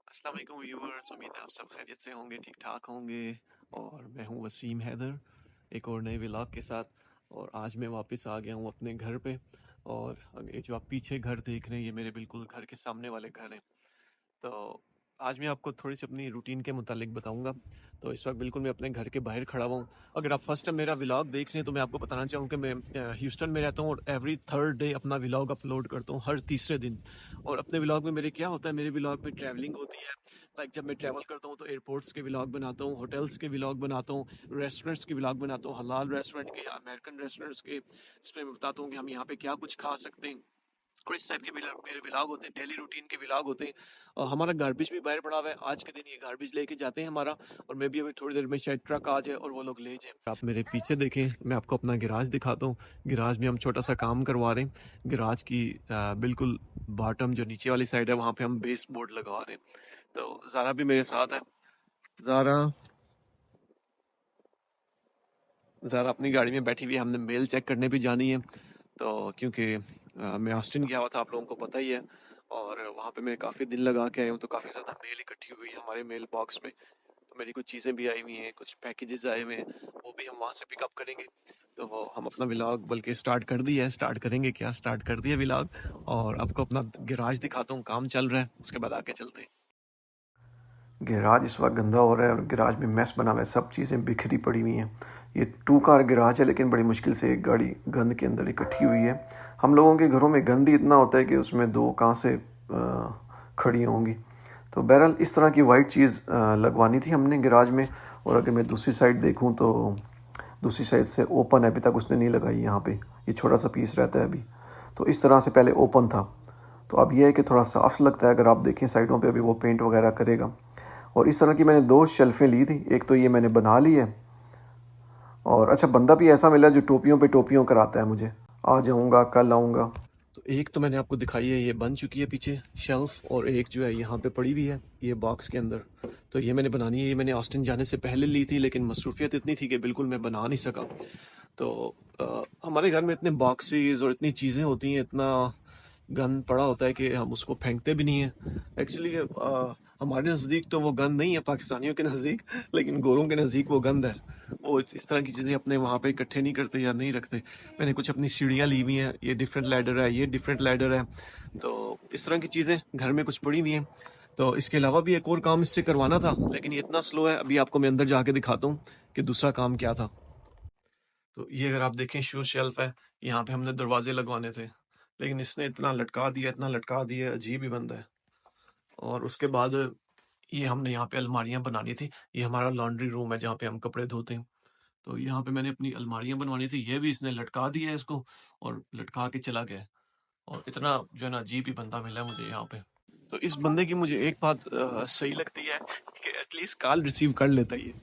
अस्सलाम वालेकुम व्यूअर्स, उम्मीद है आप सब खैरियत से होंगे, ठीक ठाक होंगे। और मैं हूं वसीम हैदर, एक और नए व्लॉग के साथ। और आज मैं वापस आ गया हूं अपने घर पे। और ये जो आप पीछे घर देख रहे हैं, ये मेरे बिल्कुल घर के सामने वाले घर हैं। तो आज मैं आपको थोड़ी सी अपनी रूटीन के मुतालिक बताऊंगा। तो इस वक्त बिल्कुल मैं अपने घर के बाहर खड़ा हुआ हूँ। अगर आप फर्स्ट टाइम मेरा व्लॉग देख रहे हैं तो मैं आपको बताना चाहूँ कि मैं ह्यूस्टन में रहता हूँ और एवरी थर्ड डे अपना व्लॉग अपलोड करता हूँ, हर तीसरे दिन। और अपने व्लॉग में मेरे क्या होता है, मेरे व्लॉग में ट्रैवलिंग होती है। लाइक जब मैं ट्रैवल करता हूँ तो एयरपोर्ट्स के व्लॉग बनाता हूँ, होटल्स के व्लॉग बनाता हूँ, रेस्टोरेंट्स के व्लॉग बनाता हूँ, हलाल रेस्टोरेंट के या अमेरिकन रेस्टोरेंट्स के। इसमें मैं बताता हूँ कि हम यहाँ पे क्या कुछ खा सकते हैं। और इस टाइप के मेरे व्लॉग होते हैं, डेली रूटीन के व्लॉग होते हैं। और हमारा गार्बेज भी बाहर पड़ा हुआ है, आज के दिन ये गार्बेज लेके जाते हैं हमारा। और मैं भी अभी थोड़ी देर में शायद ट्रक आ जाए और वो लोग ले जाए। आप मेरे पीछे देखें, मैं आपको अपना गिराज दिखाता हूँ। गिराज में हम छोटा सा काम करवा रहे हैं। गिराज की बिल्कुल बॉटम जो नीचे वाली साइड है, वहाँ पे हम बेस बोर्ड लगवा रहे हैं। तो ज़ारा भी मेरे साथ है। ज़ारा ज़ारा अपनी गाड़ी में बैठी हुई है, हमने मेल चेक करने भी जानी है। तो क्योंकि मैं ऑस्टिन गया हुआ था, आप लोगों को पता ही है। और वहाँ पे मैं काफ़ी दिन लगा के आया हूँ, तो काफ़ी ज़्यादा मेल इकट्ठी हुई है हमारे मेल बॉक्स में। तो मेरी कुछ चीज़ें भी आई हुई हैं, कुछ पैकेजेस आए हुए हैं, वो भी हम वहाँ से पिकअप करेंगे। तो हम अपना व्लॉग बल्कि स्टार्ट कर दिया है, स्टार्ट करेंगे क्या, स्टार्ट कर दिया व्लॉग। और आपको अपना गैराज दिखाता हूँ, काम चल रहा है, उसके बाद आके चलते हैं। गैराज इस वक्त गंदा हो रहा है और गैराज में मेस बना हुआ है, सब चीज़ें बिखरी पड़ी हुई हैं। ये 2 कार गैराज है, लेकिन बड़ी मुश्किल से एक गाड़ी गंद के अंदर इकट्ठी हुई है। हम लोगों के घरों में गंद ही इतना होता है कि उसमें 2 कहाँ से खड़ी होंगी। तो बहरहाल इस तरह की वाइट चीज़ लगवानी थी हमने गैराज में। और अगर मैं दूसरी साइड देखूँ तो दूसरी साइड से ओपन है, अभी तक उसने नहीं लगाई यहाँ पे। ये छोटा सा पीस रहता है अभी। तो इस तरह से पहले ओपन था। तो अब यह है कि थोड़ा साफ लगता है, अगर आप देखें साइडों पे अभी वो पेंट वगैरह करेगा। और इस तरह की मैंने 2 शेल्फ़ें ली थी, एक तो ये मैंने बना ली है। और अच्छा, बंदा भी ऐसा मिला जो टोपियों पे टोपियों कराता है मुझे। आ जाऊँगा, कल आऊँगा। तो एक तो मैंने आपको दिखाई है, ये बन चुकी है पीछे शेल्फ, और एक जो है यहाँ पे पड़ी हुई है ये बॉक्स के अंदर। तो ये मैंने बनानी है, ये मैंने ऑस्टिन जाने से पहले ली थी, लेकिन मसरूफियत इतनी थी कि बिल्कुल मैं बना नहीं सका। तो हमारे घर में इतने बॉक्सेस और इतनी चीज़ें होती हैं, इतना गंद पड़ा होता है कि हम उसको फेंकते भी नहीं हैं एक्चुअली। हमारे नज़दीक तो वो गंद नहीं है पाकिस्तानियों के नज़दीक, लेकिन गोरों के नज़दीक वो गंद है। वो इस तरह की चीज़ें अपने वहाँ पे इकट्ठे नहीं करते या नहीं रखते। मैंने कुछ अपनी सीढ़ियाँ ली हुई हैं, ये डिफरेंट लैडर है, ये डिफरेंट लैडर है। तो इस तरह की चीज़ें घर में कुछ पड़ी हुई हैं। तो इसके अलावा भी एक और काम इससे करवाना था, लेकिन ये इतना स्लो है। अभी आपको मैं अंदर जाके दिखाता हूँ कि दूसरा काम क्या था। तो ये अगर आप देखें, शू शेल्फ है, यहाँ पे हमने दरवाजे लगवाने थे, लेकिन इसने इतना लटका दिया, इतना लटका दिया, अजीब ही बंदा है। और उसके बाद ये हमने यहाँ पे अलमारियाँ बनानी थी। ये हमारा लॉन्ड्री रूम है जहाँ पे हम कपड़े धोते हैं। तो यहाँ पे मैंने अपनी अलमारियाँ बनवानी थी, ये भी इसने लटका दिया है इसको, और लटका के चला गया है। और इतना जो है ना अजीब ही बंदा मिला है मुझे यहाँ पे। तो इस बंदे की मुझे एक बात सही लगती है कि एटलीस्ट कॉल रिसीव कर लेता है। ये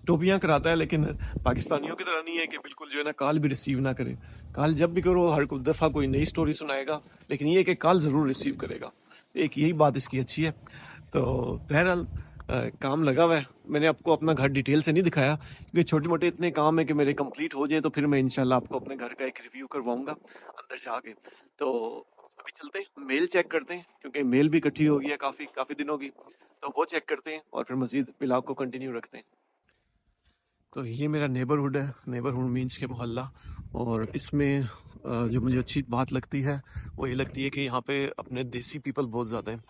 टोपियाँ कराता है, लेकिन पाकिस्तानियों की तरह नहीं है कि बिल्कुल जो है ना कॉल भी रिसीव ना करे। कॉल जब भी करो, हर दफ़ा कोई नई स्टोरी सुनाएगा, लेकिन ये कि कॉल ज़रूर रिसीव करेगा। एक यही बात इसकी अच्छी है। तो बहरहाल काम लगा हुआ है। मैंने आपको अपना घर डिटेल से नहीं दिखाया, क्योंकि छोटे मोटे इतने काम है कि मेरे कंप्लीट हो जाए तो फिर मैं इंशाल्लाह आपको अपने घर का एक रिव्यू करवाऊंगा अंदर जाके। तो अभी चलते हैं, मेल चेक करते हैं, क्योंकि मेल भी इकट्ठी हो गई है काफ़ी काफ़ी दिनों की। तो वो चेक करते हैं और फिर मजीद ब्लॉग को कंटिन्यू रखते हैं। तो ये मेरा नेबरहुड है, नेबरहुड मीन्स के मोहल्ला। और इसमें जो मुझे अच्छी बात लगती है वो ये लगती है कि यहाँ पे अपने देसी पीपल बहुत ज़्यादा हैं।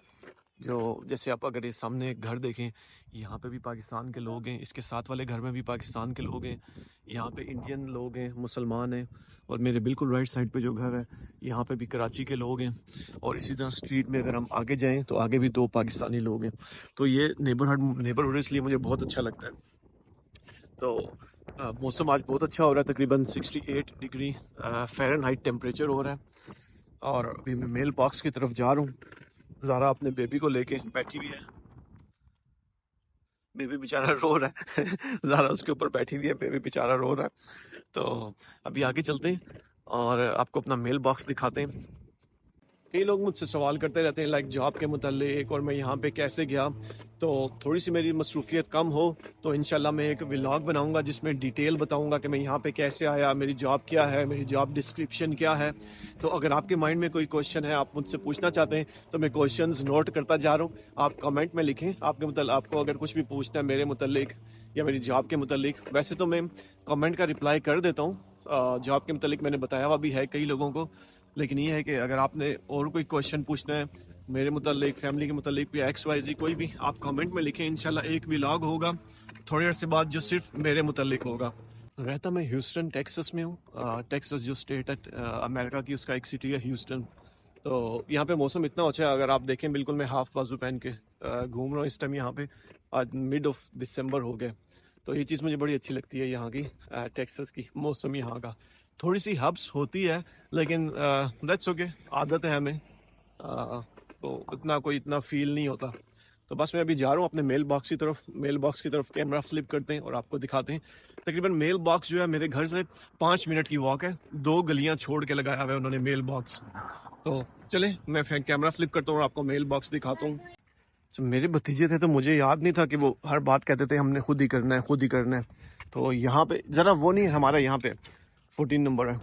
जो जैसे आप अगर ये सामने एक घर देखें, यहाँ पे भी पाकिस्तान के लोग हैं, इसके साथ वाले घर में भी पाकिस्तान के लोग हैं, यहाँ पे इंडियन लोग हैं, मुसलमान हैं। और मेरे बिल्कुल राइट साइड पे जो घर है, यहाँ पे भी कराची के लोग हैं। और इसी तरह स्ट्रीट में अगर हम आगे जाएं तो आगे भी 2 पाकिस्तानी लोग हैं। तो ये नेबरहुड इसलिए मुझे बहुत अच्छा लगता है। तो मौसम आज बहुत अच्छा हो रहा है, तकरीबन 68 डिग्री फ़ारेनहाइट टेम्परेचर हो रहा है। और अभी मैं मेल बॉक्स की तरफ जा रहा हूँ। ज़ारा अपने बेबी को लेके बैठी हुई है, बेबी बेचारा रो रहा है ज़ारा उसके ऊपर बैठी हुई है, बेबी बेचारा रो रहा है। तो अभी आगे चलते हैं और आपको अपना मेल बॉक्स दिखाते हैं। कई लोग मुझसे सवाल करते रहते हैं लाइक जॉब के मुतालिक और मैं यहाँ पे कैसे गया। तो थोड़ी सी मेरी मसरूफियत कम हो तो इंशाल्लाह मैं एक व्लॉग बनाऊंगा जिसमें डिटेल बताऊंगा कि मैं यहाँ पे कैसे आया, मेरी जॉब क्या है, मेरी जॉब डिस्क्रिप्शन क्या है। तो अगर आपके माइंड में कोई क्वेश्चन है, आप मुझसे पूछना चाहते हैं, तो मैं क्वेश्चंस नोट करता जा रहा हूँ। आप कमेंट में लिखें आपके मतलब आपको अगर कुछ भी पूछना है मेरे मुतालिक या मेरी जॉब के मुतालिक। वैसे तो मैं कमेंट का रिप्लाई कर देता हूँ, जॉब के मुतालिक मैंने बताया हुआ भी है कई लोगों को। लेकिन ये है कि अगर आपने और कोई क्वेश्चन पूछना है मेरे मुतालिक, फैमिली के मुतालिक या एक्स वाई जी कोई भी, आप कमेंट में लिखें। इंशाल्लाह एक व्लॉग होगा थोड़ी देर से बाद जो सिर्फ मेरे मुतालिक होगा। रहता मैं ह्यूस्टन टेक्सास में हूँ। टेक्सास जो स्टेट है अमेरिका की, उसका एक सिटी है ह्यूस्टन। तो यहाँ पे मौसम इतना अच्छा है, अगर आप देखें बिल्कुल मैं हाफ बाजू पहन के घूम रहा हूँ इस टाइम यहाँ पे। आज मिड ऑफ दिसंबर हो गए। तो ये चीज़ मुझे बड़ी अच्छी लगती है यहाँ की, टेक्सास की मौसम यहाँ का। थोड़ी सी हब्स होती है लेकिन दैट्स ओके, आदत है हमें। तो इतना फील नहीं होता। तो बस मैं अभी जा रहा हूँ अपने मेल बॉक्स की तरफ कैमरा फ्लिप करते हैं और आपको दिखाते हैं। तकरीबन मेल बॉक्स जो है मेरे घर से 5 मिनट की वॉक है, 2 गलियां छोड़ के लगाया हुआ है उन्होंने मेल बॉक्स। तो चले मैं फिर कैमरा फ्लिप करता हूँ और आपको मेल बॉक्स दिखाता हूँ। तो मेरे भतीजे थे तो मुझे याद नहीं था कि वो हर बात कहते थे हमने खुद ही करना है, खुद ही करना है। तो यहाँ पे ज़रा वो नहीं है, हमारा यहाँ पे 14 नंबर है।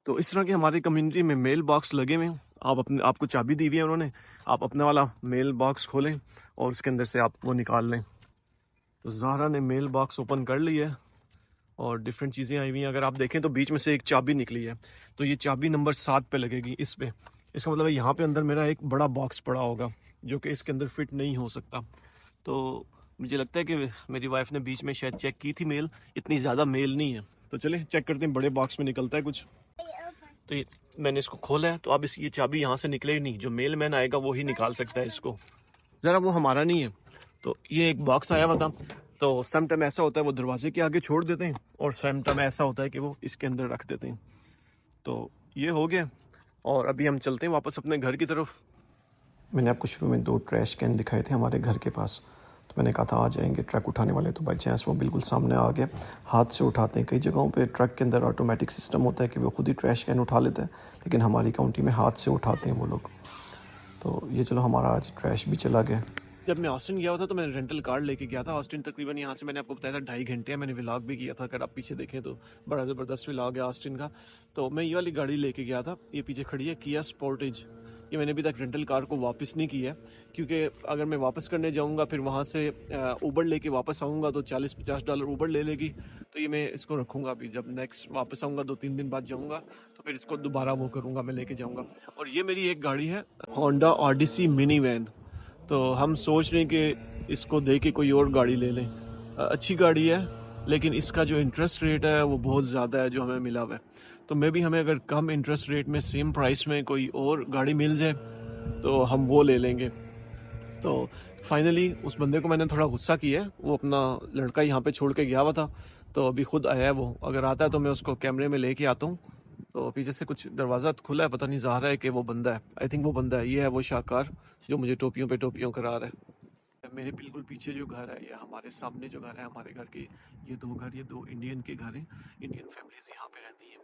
तो इस तरह की हमारी कम्युनिटी में मेल बॉक्स लगे हुए हैं। आप अपने आपको चाबी दी हुई है उन्होंने, आप अपने वाला मेल बॉक्स खोलें और उसके अंदर से आप वो निकाल लें। तो ज़ाहरा ने मेल बॉक्स ओपन कर लिया है और डिफरेंट चीज़ें आई हुई हैं। अगर आप देखें तो बीच में से एक चाबी निकली है, तो ये चाबी नंबर 7 पे लगेगी इस पे। इसका मतलब है यहाँ पे अंदर मेरा एक बड़ा बॉक्स पड़ा होगा जो कि इसके अंदर फिट नहीं हो सकता। तो मुझे लगता है कि मेरी वाइफ ने बीच में शायद चेक की थी मेल, इतनी ज़्यादा मेल नहीं है। तो चले चेक करते हैं बड़े बॉक्स में निकलता है कुछ। तो ये मैंने इसको खोला है, तो अब इस ये चाबी यहाँ से निकले ही नहीं, जो मेल मैन आएगा वो ही निकाल सकता है इसको। ज़रा वो हमारा नहीं है। तो ये एक बॉक्स आया हुआ था। तो सम टाइम ऐसा होता है वो दरवाजे के आगे छोड़ देते हैं और सम टाइम ऐसा होता है कि वो इसके अंदर रख देते हैं। तो ये हो गया और अभी हम चलते हैं वापस अपने घर की तरफ। मैंने आपको शुरू में 2 ट्रैश कैन दिखाए थे हमारे घर के पास, तो मैंने कहा था आ जाएंगे ट्रक उठाने वाले, तो बाई चांस वो बिल्कुल सामने आ गए। हाथ से उठाते हैं, कई जगहों पे ट्रक के अंदर ऑटोमेटिक सिस्टम होता है कि वो खुद ही ट्रैश कैन उठा लेते हैं, लेकिन हमारी काउंटी में हाथ से उठाते हैं वो लोग। तो ये चलो हमारा आज ट्रैश भी चला गया। जब मैं ऑस्टिन गया था तो मैंने रेंटल कार लेके गया था। ऑस्टिन तकरीबन यहाँ से मैंने आपको बताया था 2.5 घंटे है। मैंने व्लॉग भी किया था, अगर आप पीछे देखें तो बड़ा ज़बरदस्त व्लॉग है ऑस्टिन का। तो मैं ये वाली गाड़ी लेके गया था, ये पीछे खड़ी है किया स्पोर्टेज। ये मैंने अभी तक रेंटल कार को वापस नहीं किया है, क्योंकि अगर मैं वापस करने जाऊँगा फिर वहाँ से ऊबर लेके वापस आऊँगा तो $40-50 ऊबर ले लेगी। तो ये मैं इसको रखूँगा, अभी जब नेक्स्ट वापस आऊँगा 2-3 दिन बाद जाऊँगा तो फिर इसको दोबारा वो करूँगा, मैं लेके जाऊँगा। और ये मेरी एक गाड़ी है होंडा ऑडिसी मिनी वैन। तो हम सोच रहे हैं कि इसको दे के कोई और गाड़ी ले लें। अच्छी गाड़ी है लेकिन इसका जो इंटरेस्ट रेट है वो बहुत ज़्यादा है जो हमें मिला हुआ है। तो मे भी हमें अगर कम इंटरेस्ट रेट में सेम प्राइस में कोई और गाड़ी मिल जाए तो हम वो ले लेंगे। तो फाइनली उस बंदे को मैंने थोड़ा गुस्सा किया है, वो अपना लड़का यहाँ पे छोड़ के गया हुआ था। तो अभी खुद आया है वो, अगर आता है तो मैं उसको कैमरे में लेके आता हूँ। तो पीछे से कुछ दरवाज़ा खुला है, पता नहीं ज़ाहिर है कि वो बंदा है। आई थिंक वो बंदा है, ये है वो शाहकार जो मुझे टोपियों पे टोपियों करा रहा है। मेरे बिल्कुल पीछे जो घर है या हमारे सामने जो घर है हमारे घर के, ये 2 घर, ये 2 इंडियन के घर हैं। इंडियन फैमिलीज यहाँ पे रहती हैं।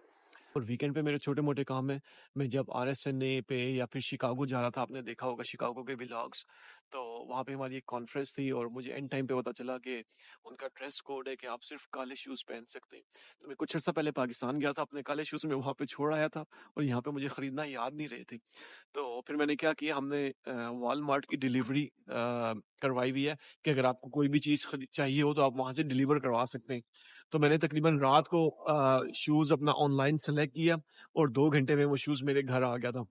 और वीकेंड पे मेरे छोटे मोटे काम है। मैं जब RSNA पे या फिर शिकागो जा रहा था, आपने देखा होगा शिकागो के व्लॉग्स। तो वहाँ पे हमारी एक कॉन्फ्रेंस थी और मुझे एंड टाइम पे पता चला कि उनका ड्रेस कोड है कि आप सिर्फ काले शूज़ पहन सकते हैं। तो मैं कुछ अर्सा पहले पाकिस्तान गया था, अपने काले शूज़ में वहाँ पे छोड़ आया था और यहाँ पे मुझे ख़रीदना याद नहीं रहे थे। तो फिर मैंने क्या किया, हमने वॉलमार्ट की डिलीवरी करवाई हुई है कि अगर आपको कोई भी चीज़ चाहिए हो तो आप वहाँ से डिलीवर करवा सकते हैं। तो मैंने तकरीबन रात को शूज़ अपना ऑनलाइन सेलेक्ट किया और 2 घंटे में वो शूज़ मेरे घर आ गया था।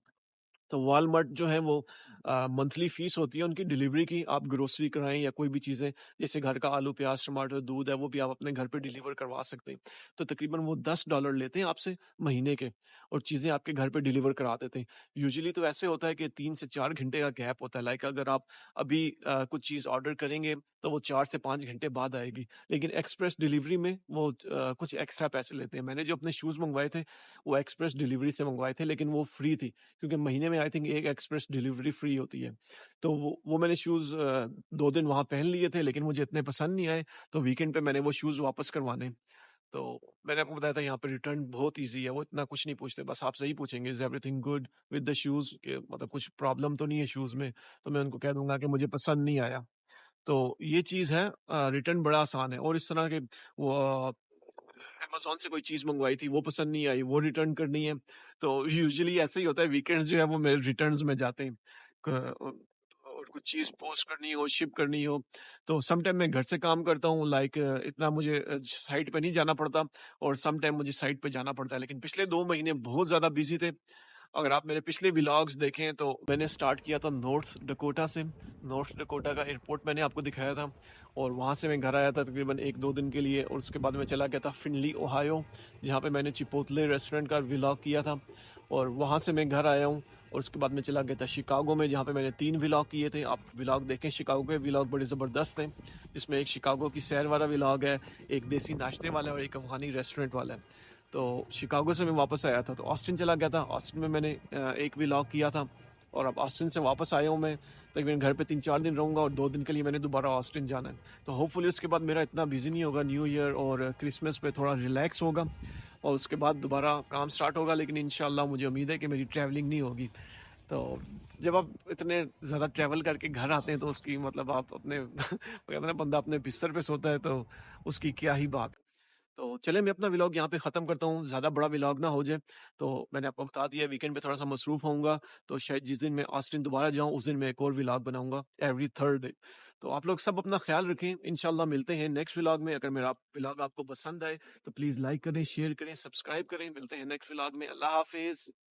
तो वॉलमार्ट जो है वो मंथली फीस होती है उनकी डिलीवरी की। आप ग्रोसरी कराएं या कोई भी चीज़ें जैसे घर का आलू प्याज टमाटर दूध है वो भी आप अपने घर पे डिलीवर करवा सकते हैं। तो तकरीबन वो $10 लेते हैं आपसे महीने के और चीज़ें आपके घर पे डिलीवर करा देते हैं। यूजुअली तो ऐसे होता है कि 3 से 4 घंटे का गैप होता है, लाइक अगर आप अभी कुछ चीज़ ऑर्डर करेंगे तो वो 4 से 5 घंटे बाद आएगी। लेकिन एक्सप्रेस डिलीवरी में वो कुछ एक्स्ट्रा पैसे लेते हैं। मैंने जो अपने शूज़ मंगवाए थे वो एक्सप्रेस डिलीवरी से मंगवाए थे, लेकिन वो फ्री थी, क्योंकि महीने में आई थिंक एक एक्सप्रेस डिलीवरी फ्री होती है। तो वो मैंने शूज़ 2 दिन वहाँ पहन लिए थे लेकिन मुझे इतने पसंद नहीं आए, तो वीकेंड पे मैंने वो शूज़ वापस करवाने। तो मैंने आपको बताया था यहाँ पे रिटर्न बहुत ईज़ी है, वो इतना कुछ नहीं पूछते, बस आपसे ही पूछेंगे is everything good with the shoes, कि मतलब कुछ प्रॉब्लम तो नहीं है शूज़ में? तो मैं उनको कह दूँगा कि मुझे पसंद नहीं आया। तो ये चीज़ है, रिटर्न बड़ा आसान है। और इस तरह के वो अमेज़न से कोई चीज़ मँगवाई थी, वो पसंद नहीं आई, वो रिटर्न करनी है। तो यूजुअली ऐसे ही होता है, वीकेंड्स जो है वो मेरे रिटर्न्स में जाते हैं। और कुछ चीज़ पोस्ट करनी हो, शिप करनी हो, तो सम टाइम मैं घर से काम करता हूँ, लाइक इतना मुझे साइट पे नहीं जाना पड़ता, और सम टाइम मुझे साइट पे जाना पड़ता है। लेकिन पिछले 2 महीने बहुत ज़्यादा बिज़ी थे। अगर आप मेरे पिछले व्लॉग्स देखें तो मैंने स्टार्ट किया था नॉर्थ डकोटा से। नॉर्थ डकोटा का एयरपोर्ट मैंने आपको दिखाया था, और वहाँ से मैं घर आया था तकरीबन 1-2 दिन के लिए, और उसके बाद मैं चला गया था फिनली ओहायो, जहाँ पे मैंने चिपोटले रेस्टोरेंट का व्लॉग किया था, और वहाँ से मैं घर आया हूँ। और उसके बाद मैं चला गया था शिकागो में, जहाँ पे मैंने 3 व्लॉग किए थे। आप व्लॉग देखें, शिकागो के व्लॉग बड़े ज़बरदस्त हैं। इसमें एक शिकागो की सैर वाला व्लॉग है, एक देसी नाश्ते वाला है, और एक अफ़गानी रेस्टोरेंट वाला है। तो शिकागो से मैं वापस आया था, तो ऑस्टिन चला गया था। ऑस्टिन में मैंने एक व्लॉग किया था, और अब ऑस्टिन से वापस आया हूँ मैं। तकरीबन घर पे 3-4 दिन रहूँगा, और 2 दिन के लिए मैंने दोबारा ऑस्टिन जाना है। तो होपफुली उसके बाद मेरा इतना बिजी नहीं होगा, न्यू ईयर और क्रिसमस पे थोड़ा रिलैक्स होगा, और उसके बाद दोबारा काम स्टार्ट होगा। लेकिन इंशाल्लाह मुझे उम्मीद है कि मेरी ट्रैवलिंग नहीं होगी। तो जब आप इतने ज़्यादा ट्रैवल करके घर आते हैं, तो उसकी मतलब आप अपने कहते हैं ना, बंदा अपने बिस्तर पे सोता है, तो उसकी क्या ही बात। तो चलिए, मैं अपना व्लॉग यहाँ पे ख़त्म करता हूँ, ज़्यादा बड़ा व्लॉग ना हो जाए। तो मैंने आपको बता दिया, वीकेंड पे थोड़ा-सा मसरूफ़ होऊँगा, तो शायद जिस दिन मैं ऑस्टिन दोबारा जाऊँ, उस दिन मैं एक और व्लॉग बनाऊँगा एवरी थर्सडे। तो आप लोग सब अपना ख़्याल रखें, इंशाल्लाह मिलते हैं नेक्स्ट व्लॉग में। अगर मेरा व्लॉग आपको पसंद आए, तो प्लीज़ लाइक करें, शेयर करें, सब्सक्राइब करें। मिलते हैं नेक्स्ट व्लॉग में। अल्लाह हाफ़िज़।